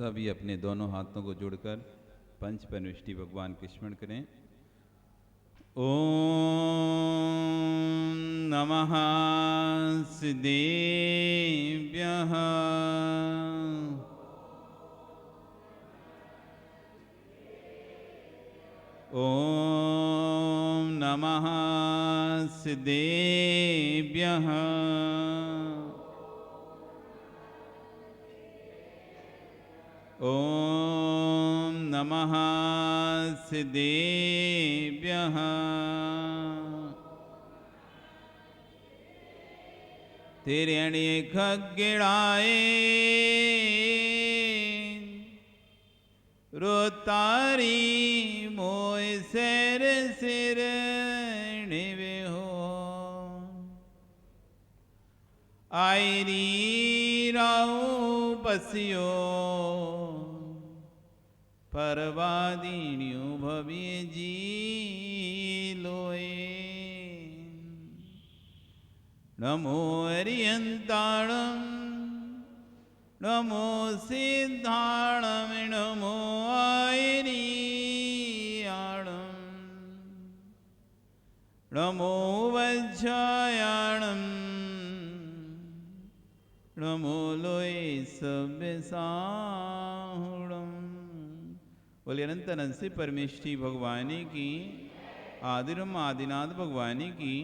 सभी अपने दोनों हाथों को जोड़कर पंच परमेष्टि भगवान के स्मरण करें। ओम नमः सिद्धेभ्यः। ओम नमः सिद्धेभ्यः। ओम नमः सिद्धेभ्यः। तेरे अणिये खगिड़ाए रोतारी मोय सैर सिर निवे हो आयरी राऊ बसियो परवादीण्यु भव्य जी लोए। नमो अरियंताणम नमो सिद्धाणम नमो आयनीयाणम नमो वज्रायाणम नमो लोए सव्यसाहुणम। बोले अनंत अनंत से परमेष्टि भगवानी की, आदिरम आदिनाथ भगवानी की,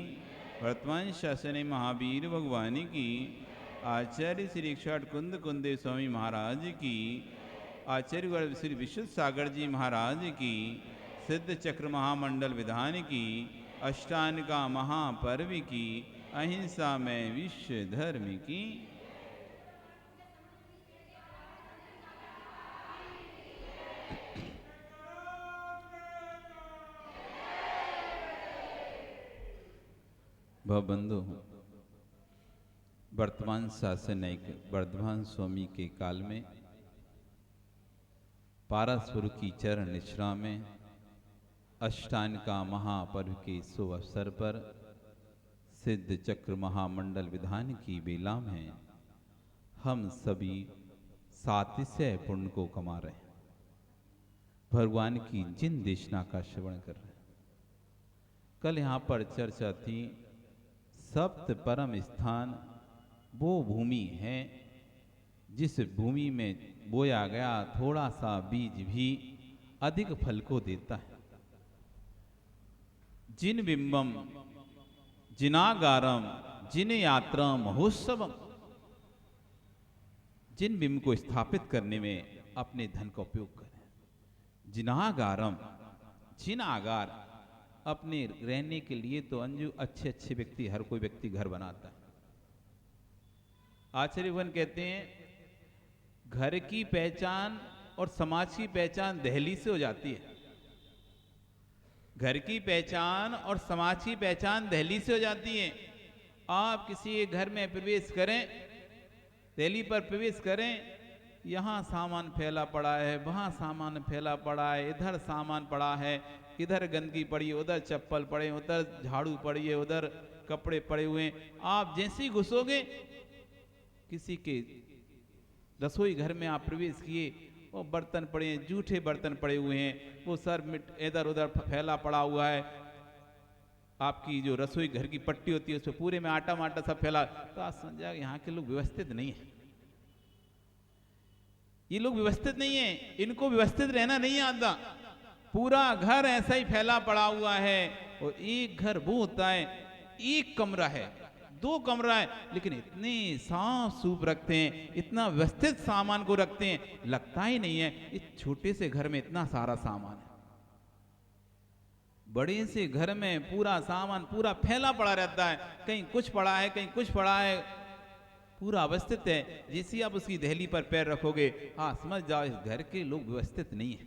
वर्तमान शासन महावीर भगवानी की, आचार्य श्री क्षाट कुंद कुंदे स्वामी महाराज की, आचार्य श्री विशुद्ध सागर जी महाराज की, सिद्ध चक्र महामंडल विधान की, अष्टांगा महापर्व की, अहिंसा में विश्व धर्म की। भवबंधु, वर्तमान शासन एक वर्धमान स्वामी के काल में पारास्वर की चरण निश्रा में अष्टान का महापर्व के शुभ अवसर पर सिद्ध चक्र महामंडल विधान की बेला में हम सभी सातिशय पुण्य को कमा रहे हैं। भगवान की जिन देशना का श्रवण कर रहे हैं। कल यहाँ पर चर्चा थी, सप्त परम स्थान वो भूमि है जिस भूमि में बोया गया थोड़ा सा बीज भी अधिक फल को देता है। जिन बिंबम जिनागारम जिन यात्रा महोत्सवम, जिन बिंब को स्थापित करने में अपने धन का उपयोग करें। जिनागारम, जिन आगार, अपने रहने के लिए तो अंजू अच्छे अच्छे व्यक्ति, हर कोई व्यक्ति घर बनाता है। आचार्यवन कहते हैं घर की पहचान और समाज की पहचान दहली से हो जाती है। घर की पहचान और समाज की पहचान दहली से हो जाती है। आप किसी के घर में प्रवेश करें, दहली पर प्रवेश करें, यहाँ सामान फैला पड़ा है, वहाँ सामान फैला पड़ा है, इधर सामान पड़ा है, इधर गंदगी पड़ी है, उधर चप्पल पड़े, उधर झाड़ू पड़ी है, उधर कपड़े पड़े हुए हैं। आप जैसे ही घुसोगे, किसी के रसोई घर में आप प्रवेश किए, वो बर्तन पड़े हैं, जूठे बर्तन पड़े हुए हैं, वो सर इधर उधर फैला पड़ा हुआ है। आपकी जो रसोई घर की पट्टी होती है उसमें पूरे में आटा माटा सब फैला, तो आप समझ जाओगे यहाँ के लोग व्यवस्थित नहीं है। ये लोग व्यवस्थित नहीं है, इनको व्यवस्थित रहना नहीं आता। पूरा घर ऐसा ही फैला पड़ा हुआ है। और एक घर वो होता है, एक कमरा है, दो कमरा है, लेकिन इतने साफ सूफ रखते हैं, इतना व्यवस्थित सामान को रखते हैं, लगता ही नहीं है इस छोटे से घर में इतना सारा सामान है। बड़े से घर में पूरा सामान पूरा फैला पड़ा रहता है, कहीं कुछ पड़ा है, कहीं कुछ पड़ा है, पूरा अवस्थित है। जैसे आप उसकी दहली पर पैर रखोगे, हाँ समझ जाओ इस घर के लोग व्यवस्थित नहीं है।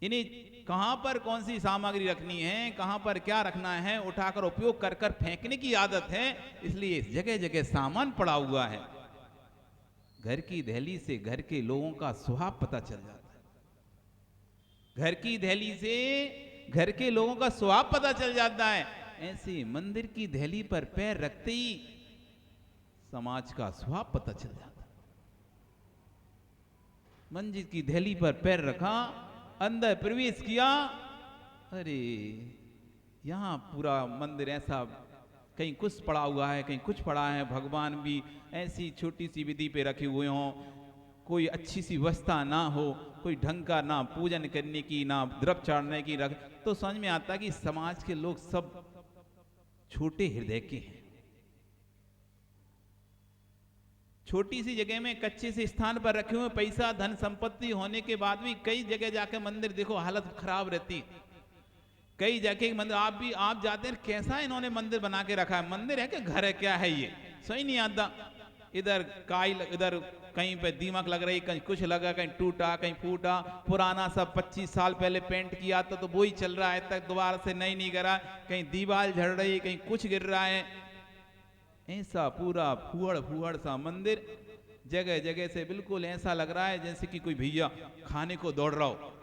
इन्हें कहां पर कौन सी सामग्री रखनी है, कहां पर क्या रखना है, उठाकर उपयोग कर कर फेंकने की आदत है, इसलिए जगह जगह सामान पड़ा हुआ है। घर की दहली से घर के लोगों का स्वभाव पता चल जाता है। घर की दहली से घर के लोगों का स्वभाव पता चल जाता है। ऐसे मंदिर की दहली पर पैर रखते ही समाज का स्वभाव पता चल जाता है। मंदिर की दहली पर पैर रखा, अंदर प्रवेश किया। अरे यहाँ पूरा मंदिर ऐसा, कहीं कुछ पड़ा हुआ है, कहीं कुछ पड़ा है, भगवान भी ऐसी छोटी सी विधि पे रखे हुए हों, कोई अच्छी सी व्यवस्था ना हो, कोई ढंग का ना पूजन करने की, ना द्रव्य चढ़ाने की रख, तो समझ में आता कि समाज के लोग सब छोटे हृदय के हैं। छोटी सी जगह में कच्चे से स्थान पर रखे हुए, पैसा धन संपत्ति होने के बाद भी कई जगह जाके मंदिर देखो हालत खराब रहती। कई जगह मंदिर आप जाते हैं, कैसा इन्होंने मंदिर बना के रखा है, मंदिर है कि घर है, क्या है ये, सही नहीं आता। इधर काई, इधर कहीं पे दीमक लग रही, कहीं कुछ लगा, कहीं टूटा कहीं फूटा, पुराना सब 25 साल पहले पेंट किया था तो वही चल रहा है, तक दोबारा से नहीं करा, कहीं दीवार झड़ रही, कहीं कुछ गिर रहा है, ऐसा पूरा फुहड़ फुहड़ सा मंदिर। जगह जगह से बिल्कुल ऐसा लग रहा है जैसे कि कोई भैया खाने को दौड़ रहा हो।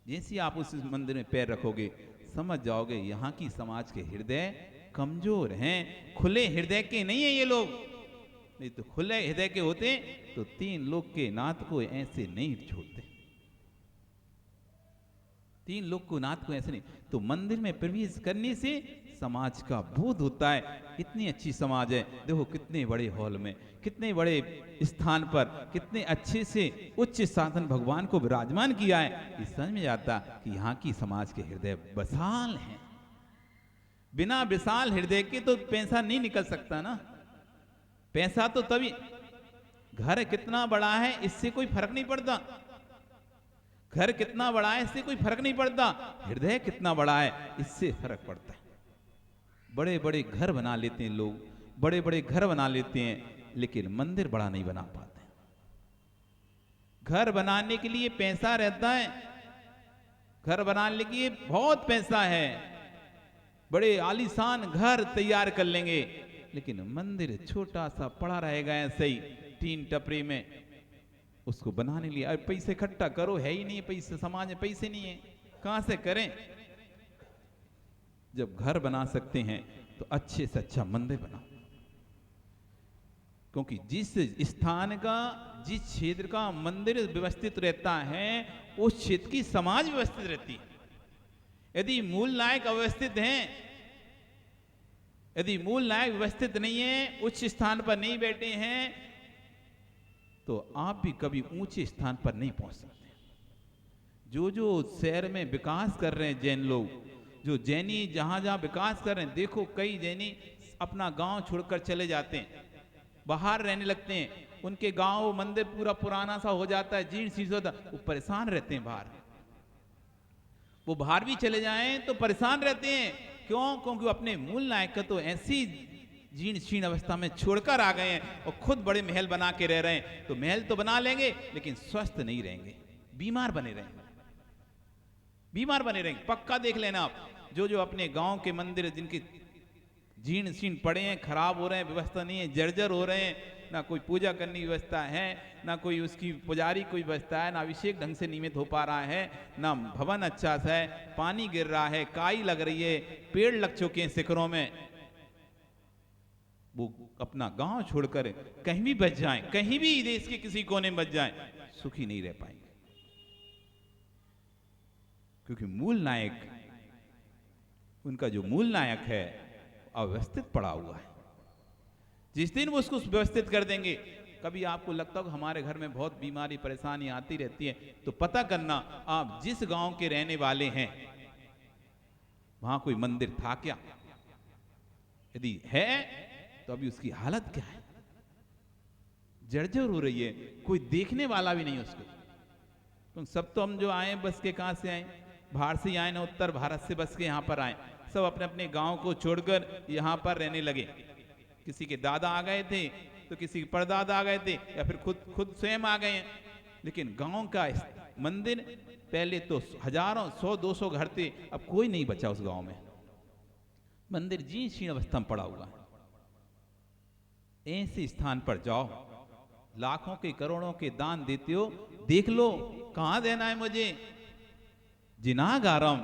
जैसे आप उस मंदिर में पैर रखोगे समझ जाओगे यहाँ की समाज के हृदय कमजोर हैं, खुले हृदय के नहीं है ये लोग। नहीं तो खुले हृदय के होते तो 3 लोग के नाथ को ऐसे नहीं छोड़ते, 3 लोग को नाथ को ऐसे नहीं। तो मंदिर में प्रवेश करने से समाज का बोध होता है। इतनी अच्छी समाज है, देखो कितने बड़े हॉल में, कितने बड़े स्थान पर, कितने अच्छे से उच्च साधन भगवान को विराजमान किया है। इस समझ में आता कि यहाँ की समाज के हृदय विशाल हैं। बिना विशाल हृदय के तो पैसा नहीं निकल सकता ना। पैसा तो तभी, घर कितना बड़ा है इससे कोई फर्क नहीं पड़ता, घर कितना बड़ा है इससे कोई फर्क नहीं पड़ता, हृदय कितना बड़ा है इससे फर्क पड़ता है। बड़े बड़े घर बना लेते हैं लोग, बड़े बड़े घर बना लेते हैं, लेकिन मंदिर बड़ा नहीं बना पाते। घर बनाने के लिए पैसा रहता है, घर बनाने के लिए बहुत पैसा है, बड़े आलीशान घर तैयार कर लेंगे, लेकिन मंदिर छोटा सा पड़ा रहेगा ऐसे ही टीन टपरी में। उसको बनाने के लिए अरे पैसे इकट्ठा करो, है ही नहीं पैसे, समाज में पैसे नहीं है, कहां से करें। जब घर बना सकते हैं तो अच्छे से अच्छा मंदिर बनाओ, क्योंकि जिस स्थान का, जिस क्षेत्र का मंदिर व्यवस्थित रहता है उस क्षेत्र की समाज व्यवस्थित रहती है। यदि मूल नायक अव्यवस्थित हैं, यदि मूल नायक व्यवस्थित नहीं है, उच्च स्थान पर नहीं बैठे हैं, तो आप भी कभी ऊंचे स्थान पर नहीं पहुंच सकते। जो जो शहर में विकास कर रहे हैं जैन लोग, जो जैनी जहां जहां विकास कर रहे हैं, देखो कई जैनी अपना गांव छोड़कर चले जाते हैं, बाहर रहने लगते हैं, उनके गांव मंदिर पूरा पुराना सा हो जाता है, जीर्ण शीर्ण होता, वो परेशान रहते हैं बाहर। वो बाहर भी चले जाएं तो परेशान रहते हैं, क्यों? क्योंकि वो अपने मूल नायक का तो ऐसी जीर्ण शीर्ण अवस्था में छोड़कर आ गए हैं और खुद बड़े महल बना के रह रहे हैं। तो महल तो बना लेंगे लेकिन स्वस्थ नहीं रहेंगे, बीमार बने रहेंगे, बीमार बने रहेंगे। पक्का देख लेना आप, जो जो अपने गांव के मंदिर जिनके जीर्ण शीर्ण पड़े हैं, खराब हो रहे हैं, व्यवस्था नहीं है, जर्जर हो रहे हैं, ना कोई पूजा करने की व्यवस्था है, ना कोई उसकी पुजारी कोई व्यवस्था है, ना अभिषेक ढंग से नियमित हो पा रहा है, ना भवन अच्छा सा है, पानी गिर रहा है, काई लग रही है, पेड़ लग चुके हैं शिखरों में, वो अपना गांव छोड़कर कहीं भी बच जाएं, कहीं भी देश के किसी कोने में बच जाएं, सुखी नहीं रह पाएंगे। क्योंकि मूल नायक, उनका जो मूल नायक है अव्यवस्थित पड़ा हुआ है। जिस दिन वो उसको व्यवस्थित कर देंगे, कभी आपको लगता हो हमारे घर में बहुत बीमारी परेशानी आती रहती है, तो पता करना आप जिस गांव के रहने वाले हैं वहां कोई मंदिर था क्या, यदि है तो अभी उसकी हालत क्या है, जर्जर हो रही है, कोई देखने वाला भी नहीं उसको। तो सब तो हम जो आए बस के, कहां से आए, बाहर से आए ना, उत्तर भारत से बस के यहाँ पर आए, सब अपने अपने गांव को छोड़कर यहाँ पर रहने लगे। किसी के दादा आ गए थे तो किसी के परदादा आ गए थे, या फिर खुद स्वयं आ गए हैं। लेकिन गांव का मंदिर पहले तो हजारों 100-200 घर थे, अब कोई नहीं बचा उस गांव में, मंदिर जीर्ण शीर्ण अवस्था में पड़ा हुआ है। ऐसे स्थान पर जाओ, लाखों के करोड़ों के दान देते हो, देख लो कहां देना है मुझे। जिनागारम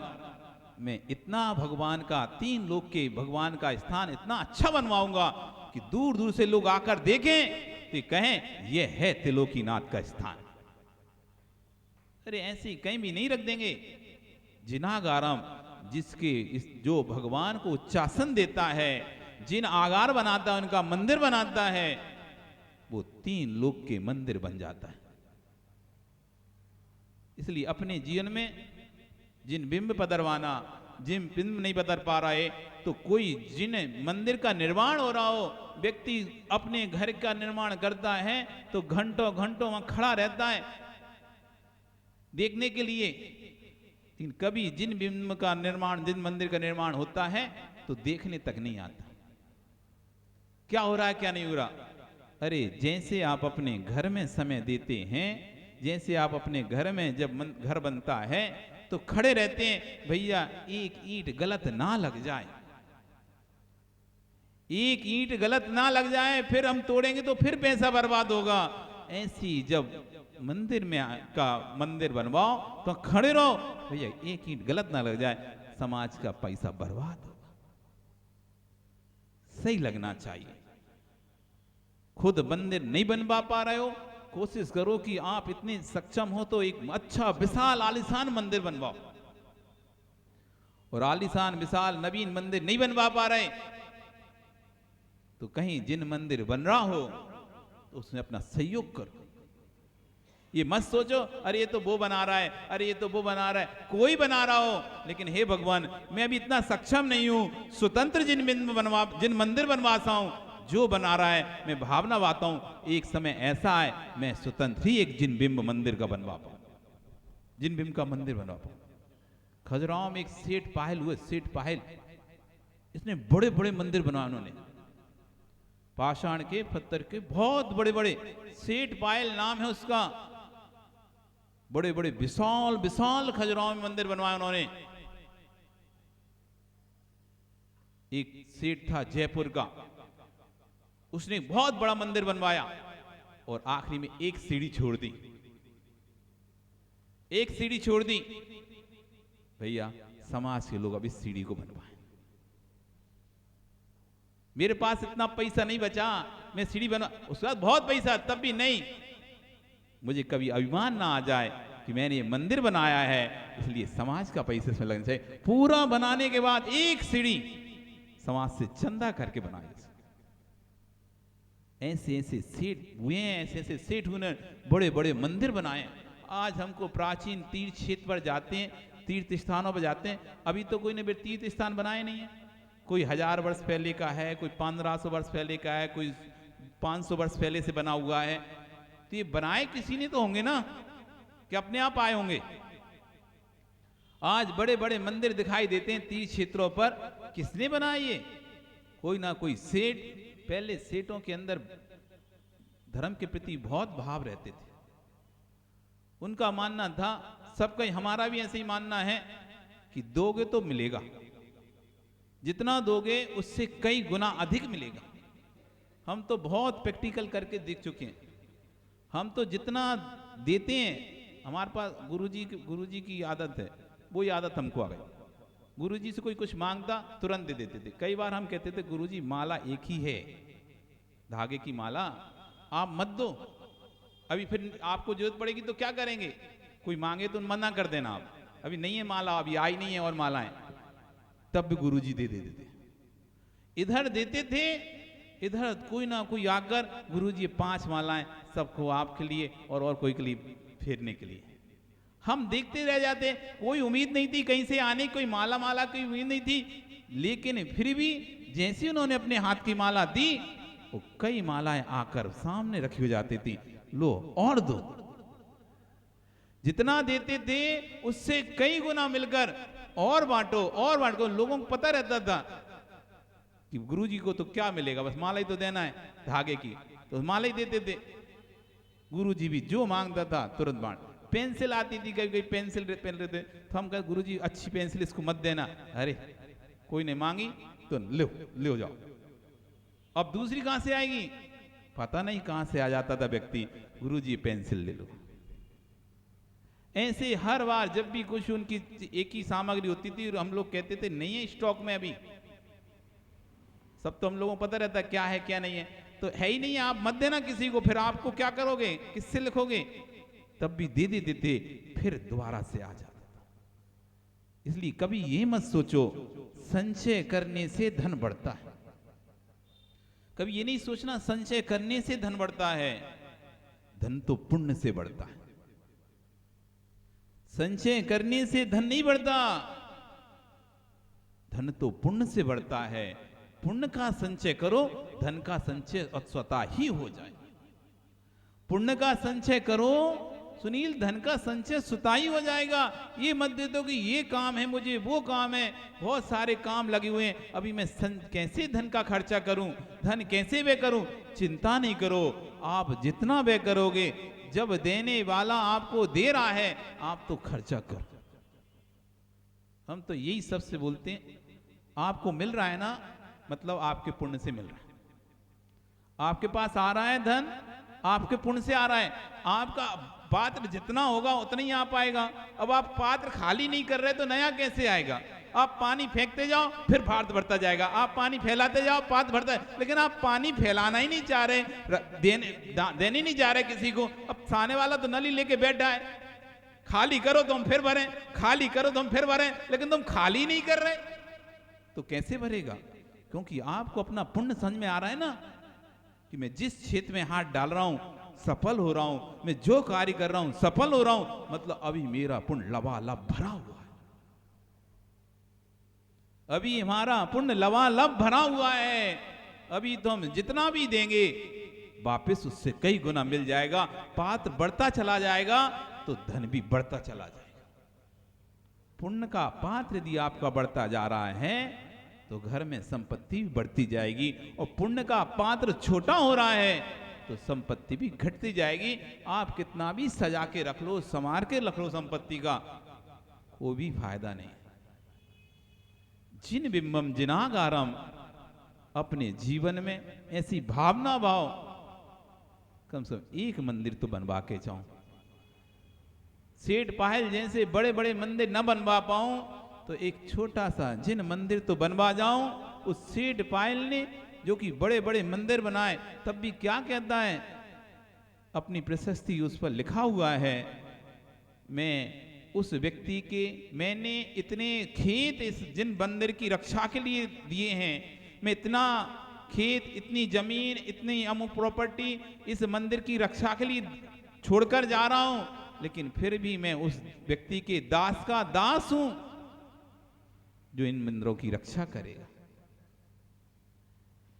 में इतना भगवान का, 3 लोक के भगवान का स्थान इतना अच्छा बनवाऊंगा कि दूर दूर से लोग आकर देखें तो ये कहें यह है त्रिलोकीनाथ का स्थान। अरे ऐसे कहीं भी नहीं रख देंगे। जिनागारम, जिसके जो भगवान को उच्चासन देता है, जिन आगार बनाता है, उनका मंदिर बनाता है, वो 3 लोक के मंदिर बन जाता है। इसलिए अपने जीवन में जिन बिंब पदरवाना, जिन बिंब नहीं पदर पा रहे, तो कोई जिन मंदिर का निर्माण हो रहा हो, व्यक्ति अपने घर का निर्माण करता है तो घंटों घंटों वहां खड़ा रहता है देखने के लिए, लेकिन कभी जिन बिंब का निर्माण, जिन मंदिर का निर्माण होता है तो देखने तक नहीं आता क्या हो रहा है क्या नहीं हो रहा। अरे जैसे आप अपने घर में समय देते हैं, जैसे आप अपने घर में जब घर बनता है तो खड़े रहते हैं, भैया एक ईंट गलत ना लग जाए, एक ईंट गलत ना लग जाए, फिर हम तोड़ेंगे तो फिर पैसा बर्बाद होगा। ऐसी जब मंदिर में का मंदिर बनवाओ तो खड़े रहो, भैया एक ईंट गलत ना लग जाए, समाज का पैसा बर्बाद होगा। सही लगना चाहिए। खुद मंदिर नहीं बनवा पा रहे हो, कोशिश करो कि आप इतने सक्षम हो तो एक अच्छा विशाल आलीशान मंदिर बनवाओ। और आलीशान विशाल नवीन मंदिर नहीं बनवा पा रहे तो कहीं जिन मंदिर बन रहा हो तो उसमें अपना सहयोग करो। ये मत सोचो अरे ये तो वो बना रहा है, अरे ये तो वो बना रहा है, कोई बना रहा हो, लेकिन हे भगवान मैं अभी इतना सक्षम नहीं हूं, स्वतंत्र जिन मंदिर बनवाता हूं, जो बना रहा है मैं भावना बाता हूं, एक समय ऐसा है मैं स्वतंत्र ही एक जिन बिंब मंदिर का बनवा पाऊं, जिन बिंब का मंदिर बनवा पाऊं। खजुराहो में एक सेठ पाहिल हुए, सेठ पाहिल, इसने बड़े बड़े मंदिर बनवाए उन्होंने, पाषाण के पत्थर के बहुत बड़े बड़े, सेठ पायल नाम है उसका। बड़े बड़े विशाल विशाल खजुराहो में मंदिर बनवाए उन्होंने। एक सेठ था जयपुर का, उसने बहुत बड़ा मंदिर बनवाया और आखिरी में एक सीढ़ी छोड़ दी, एक सीढ़ी छोड़ दी। भैया समाज के लोग अब इस सीढ़ी को बनवाएं। मेरे पास इतना पैसा नहीं बचा मैं सीढ़ी बनवा, उसके बाद बहुत पैसा तब भी नहीं, मुझे कभी अभिमान ना आ जाए कि मैंने ये मंदिर बनाया है, इसलिए समाज का पैसा इसमें लगना चाहिए। पूरा बनाने के बाद एक सीढ़ी समाज से चंदा करके बनाए। ऐसे ऐसे सेठ हुए हैं, ऐसे ऐसे सेठ हुए, बड़े बड़े मंदिर बनाए। आज हमको प्राचीन तीर्थ क्षेत्र पर जाते हैं, तीर्थ स्थानों पर जाते हैं, अभी तो कोई ने भी तीर्थ स्थान बनाए नहीं है। कोई 1000 वर्ष पहले का है, कोई 1500 वर्ष पहले का है, कोई 500 वर्ष पहले से बना हुआ है। तो ये बनाए किसी ने तो होंगे ना, कि अपने आप आए होंगे। आज बड़े बड़े मंदिर दिखाई देते हैं तीर्थ क्षेत्रों पर, किसने बनाए ये? कोई ना कोई सेठ। पहले सेठों के अंदर धर्म के प्रति बहुत भाव रहते थे। उनका मानना था, सबका हमारा भी ऐसे ही मानना है कि दोगे तो मिलेगा, जितना दोगे उससे कई गुना अधिक मिलेगा। हम तो बहुत प्रैक्टिकल करके देख चुके हैं। हम तो जितना देते हैं, हमारे पास गुरुजी की आदत है, वही आदत हमको आ गई। गुरुजी से कोई कुछ मांगता तुरंत दे देते थे। कई बार हम कहते थे गुरुजी माला एक ही है, धागे की माला, आप मत दो, अभी फिर आपको जरूरत पड़ेगी तो क्या करेंगे? कोई मांगे तो मना कर देना, आप अभी नहीं है माला, अभी आई नहीं है और मालाएं, तब भी गुरुजी दे देते थे। इधर देते थे, इधर कोई ना कोई आकर गुरुजी 5 मालाएं सबको आपके लिए और कोई के लिए फेरने के लिए। हम देखते रह जाते, कोई उम्मीद नहीं थी कहीं से आने, कोई माला की उम्मीद नहीं थी, लेकिन फिर भी जैसे उन्होंने अपने हाथ की माला दी, वो कई मालाएं आकर सामने रखी हो जाती थी, लो और दो। जितना देते थे उससे कई गुना मिलकर और बांटो और बांटो। लोगों को पता रहता था कि गुरुजी को तो क्या मिलेगा, बस माला ही तो देना है धागे की, तो माला ही देते थे। गुरुजी भी जो मांगता था तुरंत बांट। पेंसिल आती थी, कभी कभी पेंसिल पेन लेते तो हम कहते गुरुजी अच्छी पेंसिल इसको मत देना, अरे कोई ने मांगी तो ले जाओ। अब दूसरी कहां से आएगी, पता नहीं कहां से आ जाता था व्यक्ति, गुरुजी पेंसिल ले लो। ऐसे हर बार जब भी कुछ उनकी एक ही सामग्री होती थी, हम लोग कहते थे नहीं है स्टॉक में अभी, सब तो हम लोगों को पता रहता क्या है क्या नहीं है। तो है ही नहीं, आप मत देना किसी को, फिर आपको क्या करोगे, किससे लिखोगे? तब भी दे देते, फिर दोबारा से आ जाता था। इसलिए कभी ये मत सोचो संचय करने से धन बढ़ता है। कभी ये नहीं सोचना संचय करने से धन बढ़ता है। धन तो पुण्य से बढ़ता है, संचय करने से धन नहीं बढ़ता। धन तो पुण्य से बढ़ता है। पुण्य का संचय करो, धन का संचय स्वतः ही हो जाए। पुण्य का संचय करो सुनील, धन का संचय स्वतः ही हो जाएगा। ये मत दे दो कि ये काम है मुझे, वो काम है, बहुत सारे काम लगे हुए हैं, अभी मैं कैसे धन का खर्चा करूं, धन कैसे व्यय करूं। चिंता नहीं करो, आप जितना व्यय करोगे, जब देने वाला आपको दे रहा है, आप तो खर्चा करो। हम तो यही सबसे बोलते हैं, आपको मिल रहा है ना, मतलब आपके पुण्य से मिल रहा है। आपके पास आ रहा है धन, आपके पुण्य से आ रहा है। आपका पात्र जितना होगा उतना ही आ पाएगा। अब आप पात्र खाली नहीं कर रहे तो नया कैसे आएगा? आप पानी फेंकते जाओ, फिर पात्र भरता जाएगा। आप पानी फैलाते जाओ, पात्र भरता है। लेकिन आप पानी फैलाना ही नहीं चाह रहे, देने नहीं जा रहे किसी को। अब सामने वाला तो नली लेके बैठा है, खाली करो तो हम फिर भरें, खाली करो तो हम फिर भरें, लेकिन तुम खाली नहीं कर रहे तो कैसे भरेगा? क्योंकि आपको अपना पुण्य समझ में आ रहा है ना, कि मैं जिस क्षेत्र में हाथ डाल रहा हूं सफल हो रहा हूं, मैं जो कार्य कर रहा हूं सफल हो रहा हूं, मतलब अभी मेरा पुण्य लबालब भरा हुआ है। अभी हमारा पुण्य लबालब भरा हुआ है। अभी तो हम जितना भी देंगे वापस उससे कई गुना मिल जाएगा। पात्र बढ़ता चला जाएगा तो धन भी बढ़ता चला जाएगा। पुण्य का पात्र यदि आपका बढ़ता जा रहा है तो घर में संपत्ति भी बढ़ती जाएगी, और पुण्य का पात्र छोटा हो रहा है तो संपत्ति भी घटती जाएगी। आप कितना भी सजा के रख लो, संवार के रख लो संपत्ति का, कोई भी फायदा नहीं। जिन बिंबम जिनागारम, अपने जीवन में ऐसी भावना भाव, कम से कम एक मंदिर तो बनवा के जाऊं। सेठ पायल जैसे बड़े बड़े मंदिर न बनवा पाऊं तो एक छोटा सा जिन मंदिर तो बनवा जाऊं। उस सेठ पायल ने जो कि बड़े बड़े मंदिर बनाए, तब भी क्या कहता है, अपनी प्रशस्ति उस पर लिखा हुआ है, मैं उस व्यक्ति के, मैंने इतने खेत इस जिन मंदिर की रक्षा के लिए दिए हैं, मैं इतना खेत, इतनी जमीन, इतनी अमुक प्रॉपर्टी इस मंदिर की रक्षा के लिए छोड़कर जा रहा हूं, लेकिन फिर भी मैं उस व्यक्ति के दास का दास हूं जो इन मंदिरों की रक्षा करेगा।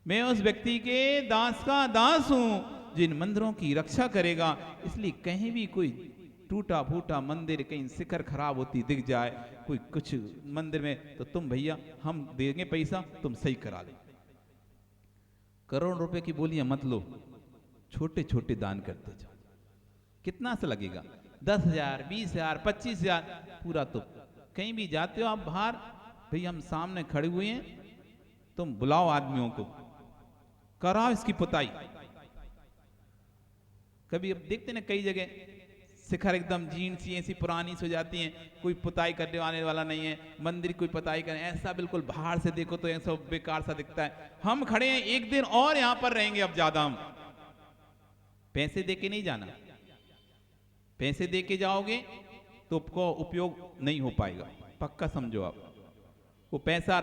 मैं उस व्यक्ति के दास का दास हूं जो इन मंदिरों की रक्षा करेगा। इसलिए कहीं भी कोई टूटा फूटा मंदिर, कहीं शिखर खराब होती दिख जाए, कोई कुछ मंदिर में, तो तुम भैया हम देंगे पैसा, तुम सही करा दे। करोड़ रुपए की बोलियां मत लो, छोटे छोटे दान करते जाओ। कितना सा लगेगा? 10,000, 20,000, 25,000, पूरा तो। कहीं भी जाते हो आप बाहर, भाई हम सामने खड़े हुए हैं, तुम बुलाओ आदमियों को, कराओ इसकी पुताई। कभी अब देखते ना कई जगह शिखर एकदम जीर्ण सी ऐसी पुरानी सी हो जाती हैं, कोई पुताई करने आने वाला नहीं है, मंदिर कोई पुताई करे, ऐसा बिल्कुल बाहर से देखो तो ऐसा बेकार सा दिखता है। हम खड़े हैं एक दिन और यहां पर रहेंगे, अब ज्यादा हम पैसे दे के नहीं जाना। पैसे दे के जाओगे तो आपको उपयोग नहीं हो पाएगा, पक्का समझो आप। वो पैसा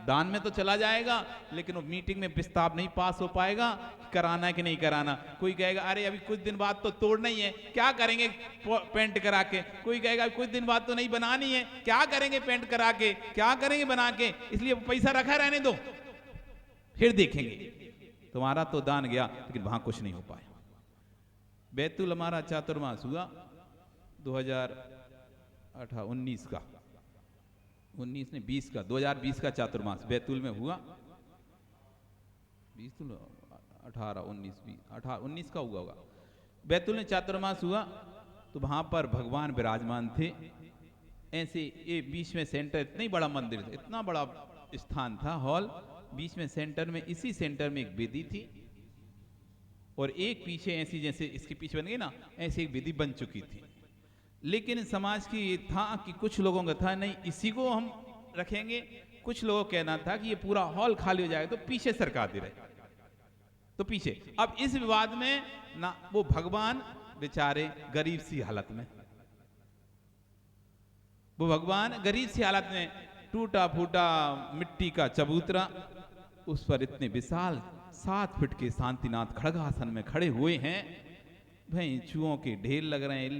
दान में तो चला जाएगा, लेकिन वो मीटिंग में प्रस्ताव नहीं पास हो पाएगा, कराना है कि नहीं कराना। कोई कहेगा अरे अभी कुछ दिन बाद तो तोड़ना ही है, क्या करेंगे पेंट करा के। कोई कहेगा कुछ दिन बाद तो नहीं बनानी है, क्या करेंगे पेंट करा के, क्या करेंगे बना के, इसलिए पैसा रखा रहने दो, फिर देखेंगे। तुम्हारा तो दान गया, लेकिन वहां कुछ नहीं हो पाया। बैतूल हमारा चातुर्मास हुआ 2019 का, 19 ने 20 का, 2020 का चातुर्मास बैतूल में हुआ। 20 तो 18, 19, 20, 19 का हुआ होगा। बैतूल में चातुर्मास हुआ तो वहां पर भगवान विराजमान थे। ऐसे ये बीच में सेंटर, इतना ही बड़ा मंदिर था, इतना बड़ा स्थान था, हॉल, बीच में सेंटर में, इसी सेंटर में एक वेदी थी, और एक पीछे ऐसी जैसे इसके पीछे बन गई ना, ऐसी एक वेदी बन चुकी थी। लेकिन समाज की ये था कि कुछ लोगों का था नहीं इसी को हम रखेंगे, कुछ लोगों का कहना था कि ये पूरा हॉल खाली हो जाएगा तो पीछे सरका दे रहे। तो पीछे। अब इस विवाद में ना वो भगवान बेचारे गरीब सी हालत में, वो भगवान गरीब सी हालत में, टूटा फूटा मिट्टी का चबूतरा, उस पर इतने विशाल 7 फीट के शांतिनाथ खड़गासन में खड़े हुए हैं। भाई चूहों के ढेर लग रहे हैं,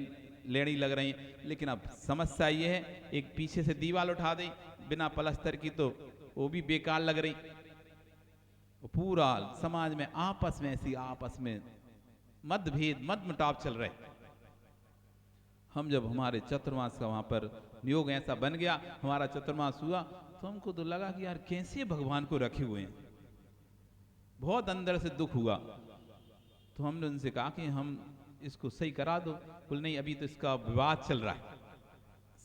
लेड़ी लग रही है। लेकिन अब समस्या ये है, एक पीछे से दीवार उठा दी बिना पलस्तर की तो वो भी बेकार लग रही। पूरा समाज में आपस में मतभेद मतमुटाव चल रहे। हम जब हमारे चतुर्मास का वहां पर नियोग ऐसा बन गया, हमारा चतुर्मास हुआ, तो हमको तो लगा कि यार कैसे भगवान को रखे हुए हैं, बहुत अंदर से दुख हुआ। तो हमने उनसे कहा कि हम इसको सही करा दो। बोले नहीं, अभी तो इसका विवाद चल रहा है,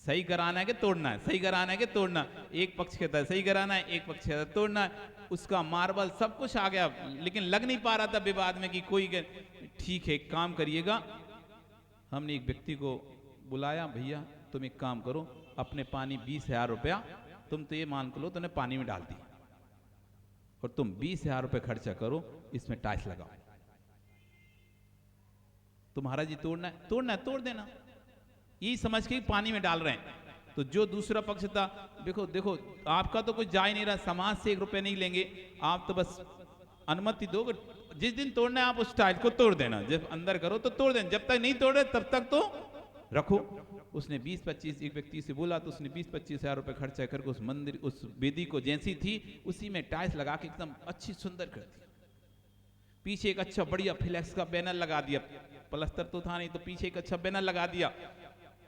सही कराना है कि तोड़ना है, सही कराना है कि तोड़ना। एक पक्ष कहता है सही कराना है, एक पक्ष कहता है तोड़ना है। उसका मार्बल सब कुछ आ गया, लेकिन लग नहीं पा रहा था विवाद में कि कोई ठीक है, एक काम करिएगा। हमने एक व्यक्ति को बुलाया, भैया तुम एक काम करो, अपने पानी 20,000 रुपया तुम तो ये मान लो तुमने पानी में डाल दी, और तुम 20,000 रुपये खर्चा करो, इसमें टाइल्स लगाओ। तुम्हारा जी तोड़ना है तोड़ देना, ये समझ के पानी में डाल रहे हैं। तो जो दूसरा पक्ष था, देखो आपका तो कुछ जा ही नहीं रहा, समाज से 1 रुपये नहीं लेंगे, आप तो बस अनुमति दोगे, जिस दिन तोड़ना है आप उस टाइल को तोड़ देना, जब अंदर करो तो तोड़ देना, जब तक नहीं तोड़े तब तक तो रखो। उसने 20-25 एक व्यक्ति से बोला, तो उसने 20-25 हजार रुपए खर्चा करके उस मंदिर, उस वेदी को जैसी थी उसी में टाइल्स लगा के एकदम अच्छी सुंदर कर दी। पीछे एक अच्छा बढ़िया फ्लेक्स का बैनर लगा दिया, प्लस्तर तो था नहीं, तो पीछे एक अच्छा बैनर लगा दिया।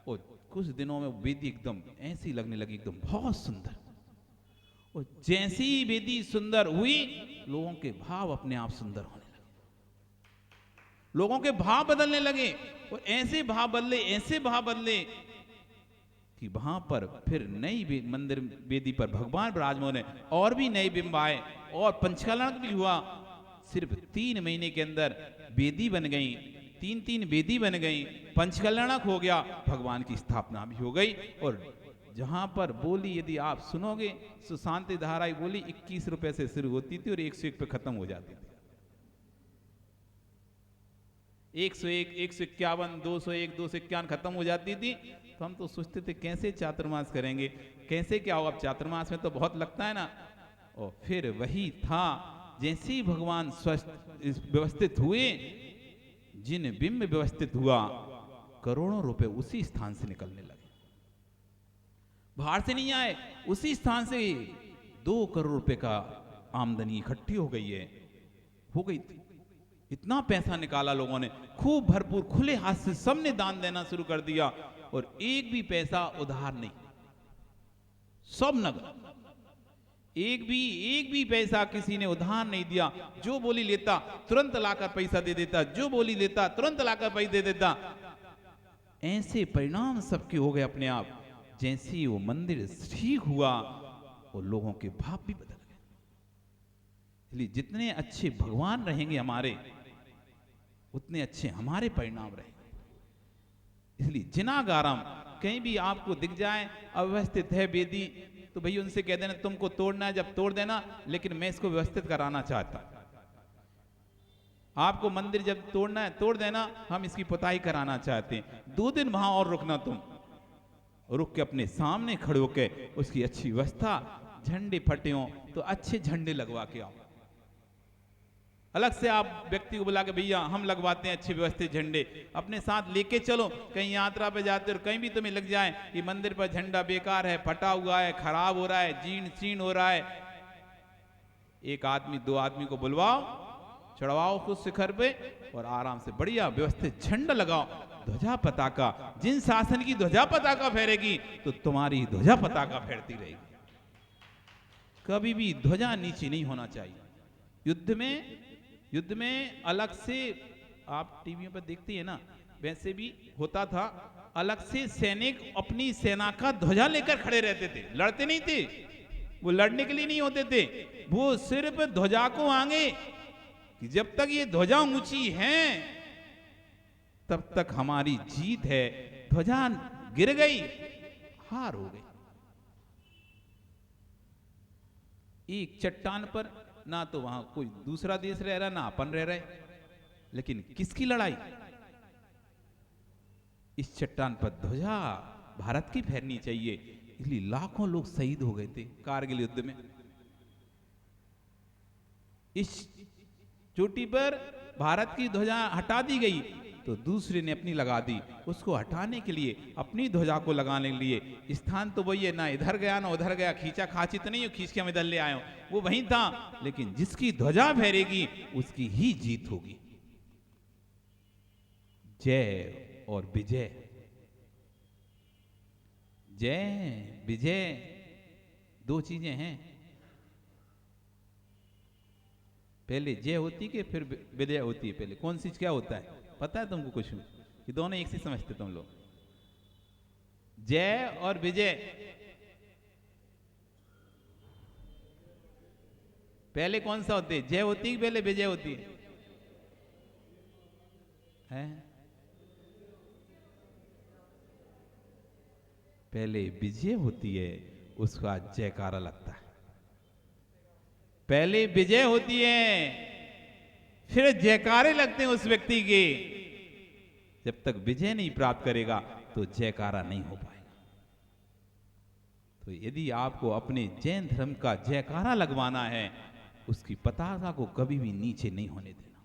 और कुछ दिनों में वेदी एकदम ऐसी लगने लगी, एकदम बहुत सुंदर। और जैसी वेदी सुंदर हुई, लोगों के भाव अपने आप सुंदर होने लगे, लोगों के भाव बदलने लगे। और ऐसे भाव बदले कि वहां पर फिर नई मंदिर वेदी पर भगवान विराजमान है, और भी नए बिंब आए, और पंचकलंक भी हुआ। सिर्फ 3 महीने के अंदर वेदी बन गई, 3 वेदी बन गई, पंचकलंक हो गया, भगवान की स्थापना भी हो गई। और जहां पर बोली यदि आप सुनोगे, सुशांति धारा बोली 21 रुपए से शुरू होती थी और 101 पे खत्म हो जाती थी। 101, 151, 201, 251 खत्म हो जाती थी। तो हम तो सोचते थे कैसे चातुर्मास करेंगे, कैसे क्या होगा। अब चातुर्मास में तो बहुत लगता है ना। और फिर वही था, जैसे ही भगवान व्यवस्थित हुए, जिन बिंब व्यवस्थित हुआ, करोड़ों रुपए उसी स्थान से निकलने लगे, बाहर से नहीं आए, उसी स्थान से 2 करोड़ रुपए का आमदनी इकट्ठी हो गई है, हो गई थी। इतना पैसा निकाला लोगों ने, खूब भरपूर खुले हाथ से सबने दान देना शुरू कर दिया, और एक भी पैसा उधार नहीं, सब नगद। एक भी पैसा किसी ने उधार नहीं दिया। जो बोली लेता तुरंत लाकर पैसा दे देता, जो बोली लेता तुरंत लाकर पैसा दे देता। ऐसे परिणाम सबके हो गए अपने आप। जैसे ही वो मंदिर ठीक हुआ, वो लोगों के भाव भी बदल गए। इसलिए जितने अच्छे भगवान रहेंगे हमारे, उतने अच्छे हमारे परिणाम रहेंगे। इसलिए जिनागारम, कहीं भी आपको दिख जाए अव्यवस्थित है वेदी, तो भैया उनसे कह देना तुमको तोड़ना है, जब तोड़ देना, लेकिन मैं इसको व्यवस्थित कराना चाहता। आपको मंदिर जब तोड़ना है तोड़ देना, हम इसकी पुताई कराना चाहते हैं। 2 दिन वहां और रुकना, तुम रुक के अपने सामने खड़े होके उसकी अच्छी व्यवस्था, झंडे फटे हों तो अच्छे झंडे लगवा के आओ। अलग से आप व्यक्ति को बुला के भैया हम लगवाते हैं अच्छे व्यवस्थित झंडे, अपने साथ लेके चलो। कहीं यात्रा पे जाते हो, कहीं भी तुम्हें लग जाए कि मंदिर पर झंडा बेकार है, फटा हुआ है, खराब हो रहा है, जीर्ण शीर्ण हो रहा है, 1 आदमी 2 आदमी को बुलवाओ, चढ़वाओ कुछ शिखर पे, और आराम से बढ़िया व्यवस्थित झंडा लगाओ, ध्वजा पताका। जिन शासन की ध्वजा पताका फहरेगी, तो तुम्हारी ध्वजा पताका फहरती रहेगी। कभी भी ध्वजा नीचे नहीं होना चाहिए। युद्ध में अलग से, आप टीवी पर देखते हैं ना, वैसे भी होता था, अलग से सैनिक अपनी सेना का ध्वजा लेकर खड़े रहते थे, लड़ते नहीं थे, वो लड़ने के लिए नहीं होते थे, वो सिर्फ ध्वजा को आगे, कि जब तक ये ध्वजा ऊंची है तब तक हमारी जीत है। ध्वजा गिर गई, हार हो गई। एक चट्टान पर ना तो वहां कोई दूसरा देश रह रहा, ना अपन रह रहे। लेकिन किसकी लड़ाई? इस चट्टान पर ध्वजा भारत की फहरनी चाहिए, इसलिए लाखों लोग शहीद हो गए थे कारगिल युद्ध में। इस चोटी पर भारत की ध्वजा हटा दी गई तो दूसरे ने अपनी लगा दी। उसको हटाने के लिए, अपनी ध्वजा को लगाने के लिए स्थान तो वही है, ना इधर गया ना उधर गया, खींचा खाची तो नहीं हो खींच के हम इधर ले आए हो, वो वहीं था। लेकिन जिसकी ध्वजा फहरेगी उसकी ही जीत होगी। जय और विजय, जय विजय दो चीजें हैं। पहले जय होती कि फिर विजय होती है? पहले कौन सी क्या होता है पता है तुमको? कुछ ये दोनों एक सी समझते तुम लोग? जय और विजय, पहले कौन सा होते है? जय होती है पहले विजय होती है? पहले विजय होती है, उसका जयकारा लगता है। पहले विजय होती है, फिर जयकारे लगते हैं उस व्यक्ति के। जब तक विजय नहीं प्राप्त करेगा तो जयकारा नहीं हो पाएगा। तो यदि आपको अपने जैन धर्म का जयकारा लगवाना है, उसकी पताका को कभी भी नीचे नहीं होने देना।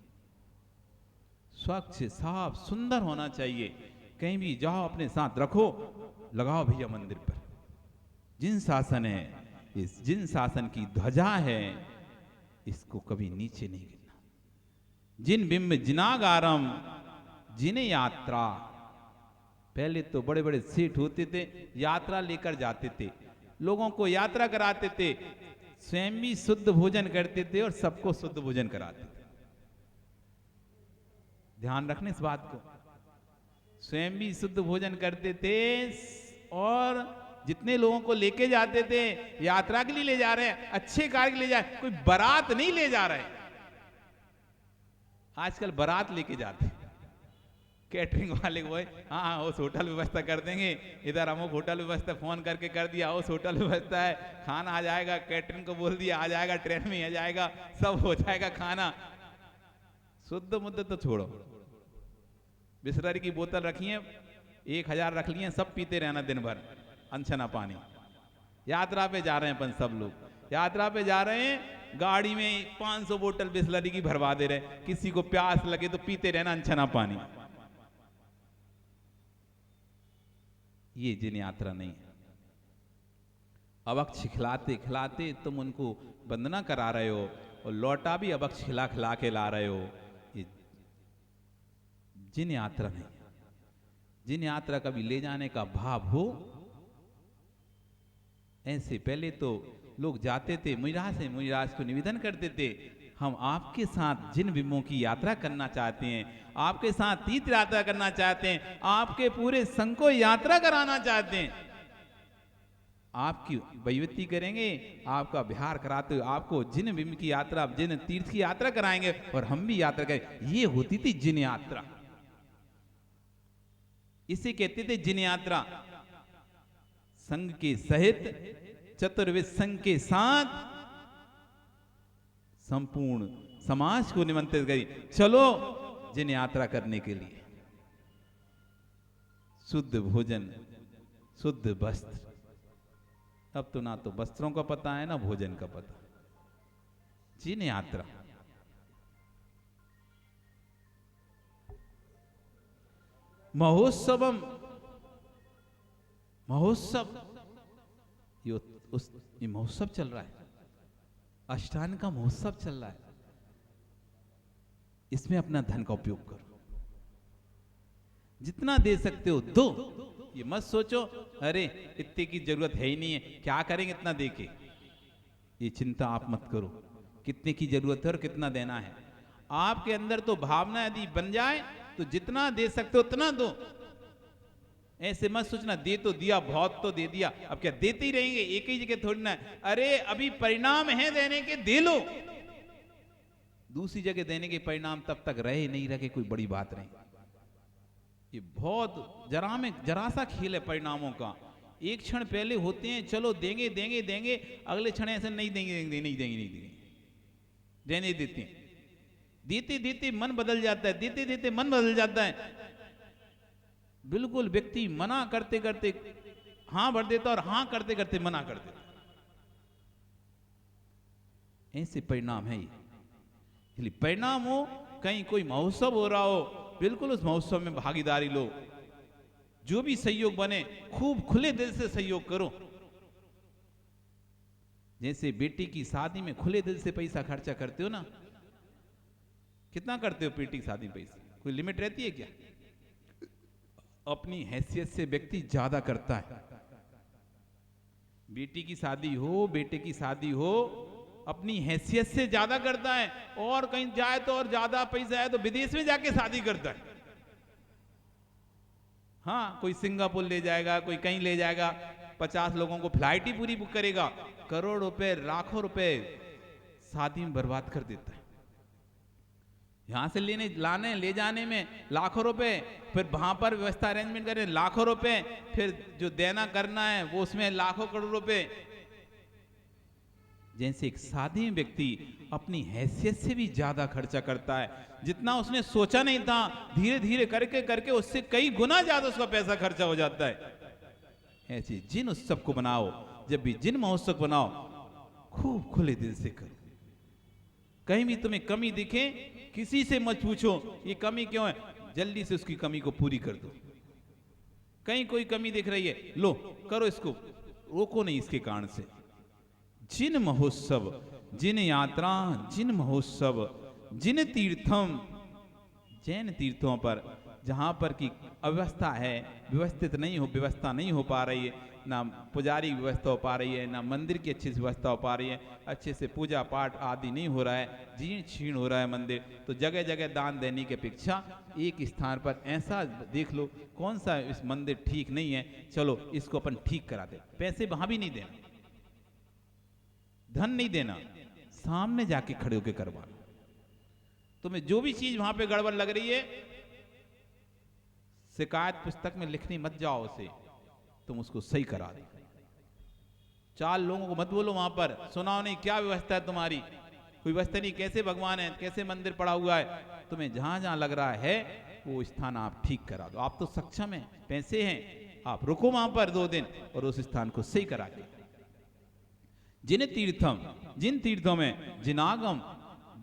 स्वच्छ, साफ, सुंदर होना चाहिए। कहीं भी जाओ अपने साथ रखो, लगाओ भैया मंदिर पर। जिन शासन है, इस जिन शासन की ध्वजा है, इसको कभी नीचे नहीं गिरना। जिन बिंब जिनागारम जिन यात्रा, पहले तो बड़े बड़े सेठ होते थे, यात्रा लेकर जाते थे, लोगों को यात्रा कराते थे, स्वयं भी शुद्ध भोजन करते थे और सबको शुद्ध भोजन कराते थे। ध्यान रखने इस बात को। स्वयं भी शुद्ध भोजन करते थे और जितने लोगों को लेके जाते थे, यात्रा के लिए ले जा रहे हैं, अच्छे कार्य के लिए जा रहे हैं, कोई बारात नहीं ले जा रहे। आजकल बारात लेके जाते हैं। कैटरिंग वाले को, हाँ उस होटल व्यवस्था कर देंगे, इधर अमुक होटल व्यवस्था फोन करके कर दिया, उस होटल व्यवस्था है, खाना आ जाएगा, कैटरिंग को बोल दिया आ जाएगा, ट्रेन में आ जाएगा, सब हो जाएगा खाना। शुद्ध मुद्दे तो छोड़ो, बिस्लरी की बोतल रखी है, 1000 रख लिए, सब पीते रहना दिन भर अनछना पानी। यात्रा पे जा रहे हैं अपन सब लोग, यात्रा पे जा रहे हैं, गाड़ी में 500 बोतल बिस्लरी की भरवा दे रहे, किसी को प्यास लगे तो पीते रहना अनछना पानी। ये जिन यात्रा नहीं है। अवक्ष खिलाते खिलाते तुम उनको वंदना करा रहे हो और लौटा भी अवक्ष खिला खिला के ला रहे हो। ये जिन यात्रा नहीं। जिन यात्रा कभी ले जाने का भाव हो, ऐसे पहले तो लोग जाते थे मुनिराज को निवेदन करते थे, हम आपके साथ जिन बिंबों की यात्रा करना चाहते हैं, आपके साथ तीर्थ यात्रा करना चाहते हैं, आपके पूरे संघ को यात्रा कराना चाहते हैं, आपकी वैवत्ति करेंगे, आपका विहार कराते हुए आपको जिन बिंब की यात्रा, जिन तीर्थ की यात्रा कराएंगे और हम भी यात्रा करें। ये होती थी जिन यात्रा, इसे कहते थे जिन यात्रा। संघ के सहित, चतुर्विध संघ के साथ संपूर्ण समाज को निमंत्रित करी, चलो जिन यात्रा करने के लिए। शुद्ध भोजन, शुद्ध वस्त्र। अब तो ना तो वस्त्रों का पता है ना भोजन का पता। जिन यात्रा। महोत्सवम, महोत्सव, ये महोत्सव चल रहा है, अष्टांग का महोत्सव चल रहा है। इसमें अपना धन का उपयोग करो, जितना दे सकते हो दो। ये मत सोचो अरे इतने की जरूरत है ही नहीं है, क्या करेंगे इतना दे के। ये चिंता आप मत करो, कितने की जरूरत है और कितना देना है। आपके अंदर तो भावना यदि बन जाए तो जितना दे सकते हो उतना दो। ऐसे मत सोचना दे तो दिया, बहुत तो दे दिया, अब क्या देते ही रहेंगे, एक ही जगह थोड़ी ना। अरे अभी परिणाम है देने के, दे लो। दूसरी जगह देने के परिणाम तब तक रहे नहीं रहे कोई बड़ी बात नहीं। ये बहुत जरा सा खेल है परिणामों का। एक क्षण पहले होते हैं चलो देंगे देंगे देंगे, अगले क्षण ऐसे नहीं देंगे नहीं देंगे नहीं देंगे। रहने देते हैं। देते देते मन बदल जाता है, देते देते मन बदल जाता है। बिल्कुल व्यक्ति मना करते करते हां भर देता और हां करते करते मना कर देता। ऐसे परिणाम है ये। इसलिए परिणाम हो, कहीं कोई महोत्सव हो रहा हो, बिल्कुल उस महोत्सव में भागीदारी लो। जो भी सहयोग बने खूब खुले दिल से सहयोग करो। जैसे बेटी की शादी में खुले दिल से पैसा खर्चा करते हो ना, कितना करते हो बेटी की शादी में पैसा? कोई लिमिट रहती है क्या? अपनी हैसियत से व्यक्ति ज्यादा करता है। बेटी की शादी हो, बेटे की शादी हो, अपनी हैसियत से ज्यादा करता है। और कहीं जाए तो और ज्यादा पैसा है तो विदेश में जाके शादी करता है। हाँ, कोई सिंगापुर ले जाएगा, कोई कहीं ले जाएगा, 50 लोगों को फ्लाइट ही पूरी बुक करेगा, करोड़ रुपए लाखों रुपए शादी में बर्बाद कर देता है। यहां से लेने लाने ले जाने में लाखों रुपए, फिर वहां पर व्यवस्था अरेंजमेंट करें लाखों रुपए, फिर जो देना करना है वो उसमें लाखों करोड़ रुपए। जैसे एक शादी में व्यक्ति अपनी हैसियत से भी ज्यादा खर्चा करता है, जितना उसने सोचा नहीं था, धीरे धीरे करके करके उससे कई गुना ज्यादा उसका पैसा खर्चा हो जाता है। ऐसे जिन उत्सव को बनाओ, जब भी जिन महोत्सव बनाओ, खूब खुले दिल से करो। कहीं भी तुम्हें कमी दिखे, किसी से मत पूछो ये कमी क्यों है, जल्दी से उसकी कमी को पूरी कर दो। कहीं कोई कमी दिख रही है, लो करो, इसको रोको नहीं इसके कारण से। जिन महोत्सव, जिन यात्रा, जिन महोत्सव, जिन तीर्थम, जैन तीर्थों पर जहां पर की अव्यवस्था है, व्यवस्था नहीं हो पा रही है, ना पुजारी व्यवस्था हो पा रही है, ना मंदिर की अच्छी से व्यवस्था हो पा रही है, अच्छे से पूजा पाठ आदि नहीं हो रहा है, जीर्ण क्षीण हो रहा है मंदिर, तो जगह जगह दान देने की अपेक्षा एक स्थान पर ऐसा देख लो कौन सा इस मंदिर ठीक नहीं है, चलो इसको अपन ठीक करा दे। पैसे वहां भी नहीं देना, धन नहीं देना, सामने जाके खड़े होकर करवाना। तुम्हें जो भी चीज वहां पे गड़बड़ लग रही है, शिकायत पुस्तक में लिखने मत जाओ उसे, तुम उसको सही करा दो। 4 लोगों को मत बोलो वहां पर, सुनाओ नहीं क्या व्यवस्था है तुम्हारी, कोई व्यवस्था नहीं, कैसे भगवान है, कैसे मंदिर पड़ा हुआ है। तुम्हें जहां जहां लग रहा है वो स्थान आप ठीक करा दो। आप तो सक्षम हैं, पैसे हैं, आप रुको वहां पर 2 दिन और उस स्थान को सही करा के। जिन तीर्थों में जिनागम,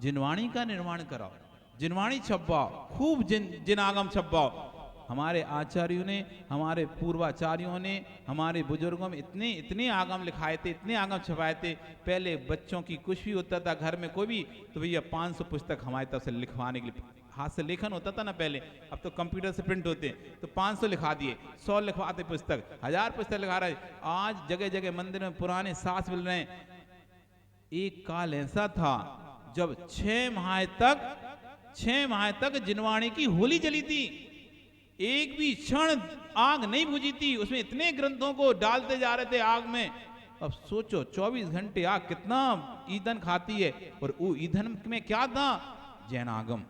जिनवाणी का निर्माण कराओ, जिनवाणी छपवाओ, खूब जिनागम छपवाओ। हमारे आचार्यों ने, हमारे पूर्वाचार्यों ने, हमारे बुजुर्गों में इतने आगम लिखाए थे, इतने आगम छपाए थे। पहले बच्चों की कुछ भी होता था घर में कोई भी, तो भैया 500 पुस्तक हमारी तरफ से लिखवाने के लिए, हाथ से लेखन होता था ना पहले, अब तो कंप्यूटर से प्रिंट होते, तो 500 लिखा दिए, 100 लिखवाते पुस्तक, 1000 पुस्तक लिखा रहे। आज जगह जगह मंदिर में पुराने सास मिल रहे हैं। एक काल ऐसा था जब 6 माह तक जिनवाणी की होली जली थी, एक भी क्षण आग नहीं बुझी थी, उसमें इतने ग्रंथों को डालते जा रहे थे आग में। अब सोचो 24 घंटे आग कितना ईंधन खाती है, और वो ईंधन में क्या था, जैनागम,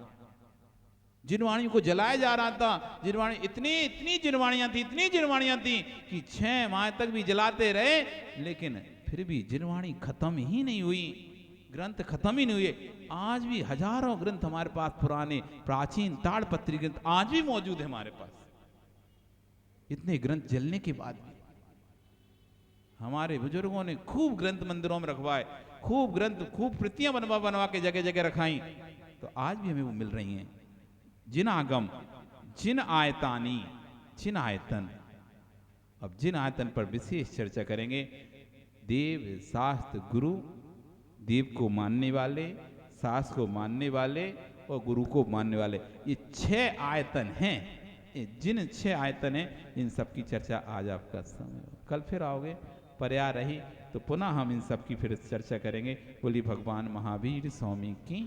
जिनवाणी को जलाया जा रहा था। जिनवाणी इतनी जिनवाणियां थी कि 6 माह तक भी जलाते रहे, लेकिन फिर भी जिनवाणी खत्म ही नहीं हुई, ग्रंथ खत्म ही नहीं हुए। आज भी हजारों ग्रंथ हमारे पास, पुराने प्राचीन ताड़पत्री ग्रंथ आज भी मौजूद है हमारे पास। इतने ग्रंथ जलने के बाद भी हमारे बुजुर्गों ने खूब ग्रंथ मंदिरों में रखवाए, खूब ग्रंथ, खूब प्रतियां बनवा के जगह जगह रखाई, तो आज भी हमें वो मिल रही हैं। जिन आगम, जिन आयतानी, जिन आयतन। अब जिन आयतन पर विशेष चर्चा करेंगे। देव, शास्त्र, गुरु, देव को मानने वाले, शास्त्र को मानने वाले और गुरु को मानने वाले, ये 6 आयतन हैं। जिन 6 आयतन हैं, इन सब की चर्चा आज आपका समय, कल फिर आओगे, पर्याय रही तो पुनः हम इन सब की फिर चर्चा करेंगे। बोली भगवान महावीर स्वामी की,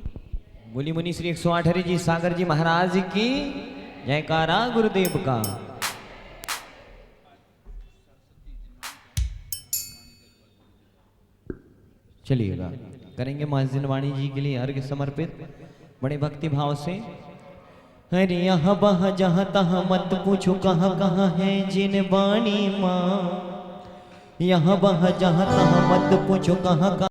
बोली मुनि श्री 108 हरि जी सागर जी महाराज की जयकारा गुरुदेव का। चलिएगा, करेंगे मां जिनवाणी जी के लिए अर्घ्य समर्पित बड़े भक्ति भाव से। हरे यहाँ बह जहाँ तहाँ मत पूछो कहाँ कहाँ है जिनवाणी माँ, यहाँ बह जहाँ तहाँ मत पूछो कहाँ कहाँ